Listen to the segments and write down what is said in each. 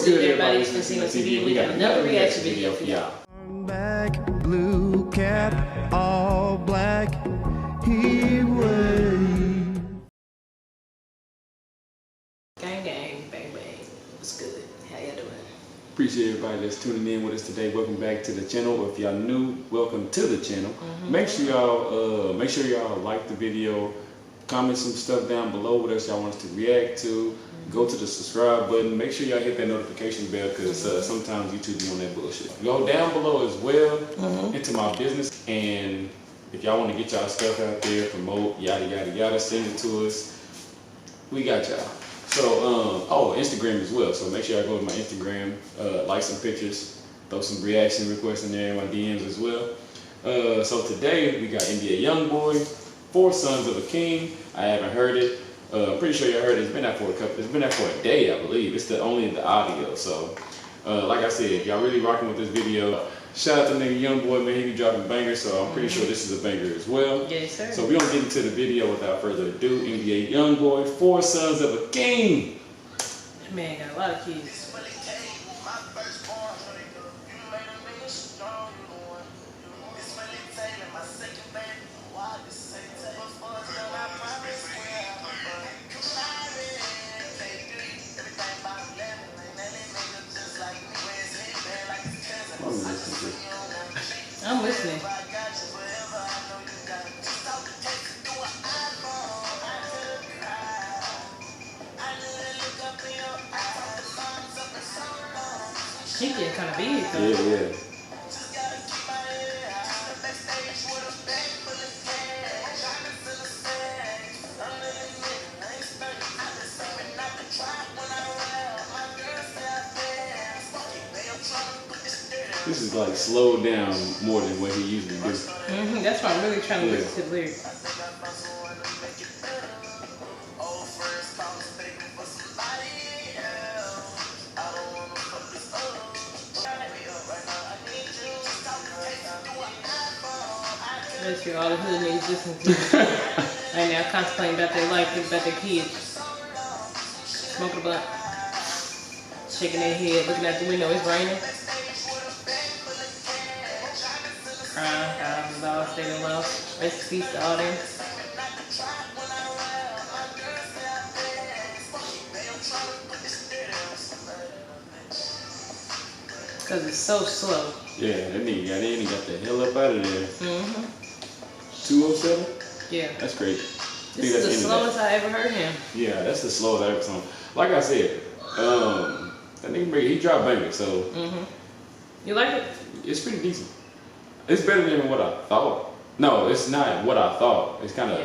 What's good, everybody? It's Casino TV. We got another reaction video for y'all. Black, blue cap, all black, he waved. Gang, gang, bang, bang. What's good? How y'all doing? Appreciate everybody that's tuning in with us today. Welcome back to the channel. If y'all new, welcome to the channel. Make sure y'all like the video. Comment some stuff down below what else y'all want us to react to. Go to the subscribe button. Make sure y'all hit that notification bell because sometimes YouTube be on that bullshit. Go down below as well into my business, and if y'all want to get y'all stuff out there, promote, yada yada yada, send it to us. We got y'all. So Instagram as well. So make sure y'all go to my Instagram, like some pictures, throw some reaction requests in there in my DMs as well. So today we got NBA Youngboy, 4 Sons of a King. I haven't heard it. I'm pretty sure you heard it. It's been out for a day, I believe. It's only the audio. So, like I said, if y'all really rocking with this video, shout out to nigga Youngboy, man. He be dropping bangers, so I'm pretty sure this is a banger as well. Yes, sir. So we're gonna get into the video without further ado. NBA Youngboy, 4 Sons of a King. That man got a lot of kids. I'm listening. He getting kind of big though. Yeah. This is like slowed down more than what he usually does. That's why I'm really trying to listen to the lyrics. That's all the hood niggas listen to. Right now, contemplating about their life, about their kids. Smoking a blunt. Shaking their head, looking out the window, it's raining. Crying, God, the dog stayed in love. Rest in peace to all them. Because it's so slow. Yeah, that nigga got the hell up out of there. 207? Yeah. That's crazy. This is the slowest I ever heard him. Yeah, that's the slowest I ever saw him. Like I said, that nigga, he dropped bangers, so. You like it? It's pretty decent. It's better than what I thought. No, it's not what I thought. It's kind of,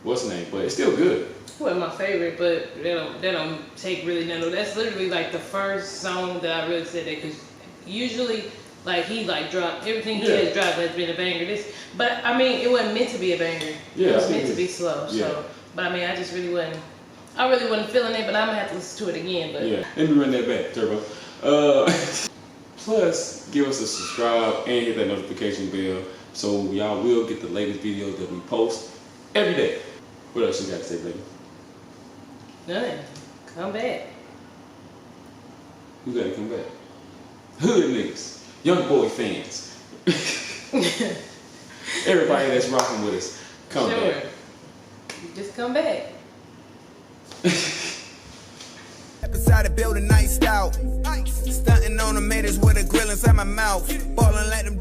what's the name? But it's still good. It wasn't my favorite, but they don't take really none of that. That's literally like the first song that I really said that, because usually like he like dropped everything he has dropped has been a banger. But I mean, it wasn't meant to be a banger. Yeah, it was meant to be slow. Yeah. So, but I mean, I just really wasn't. I really wasn't feeling it, but I'm gonna have to listen to it again. But yeah, let me run that back, Turbo. Plus, give us a subscribe and hit that notification bell so y'all will get the latest videos that we post every day. What else you got to say, baby? Nothing. Come back. Who got to come back? Hood niggas, Youngboy fans, everybody that's rocking with us, come back. Just come back. Beside the building, iced out. Stunting on the maters with a grill inside my mouth. Ballin' like the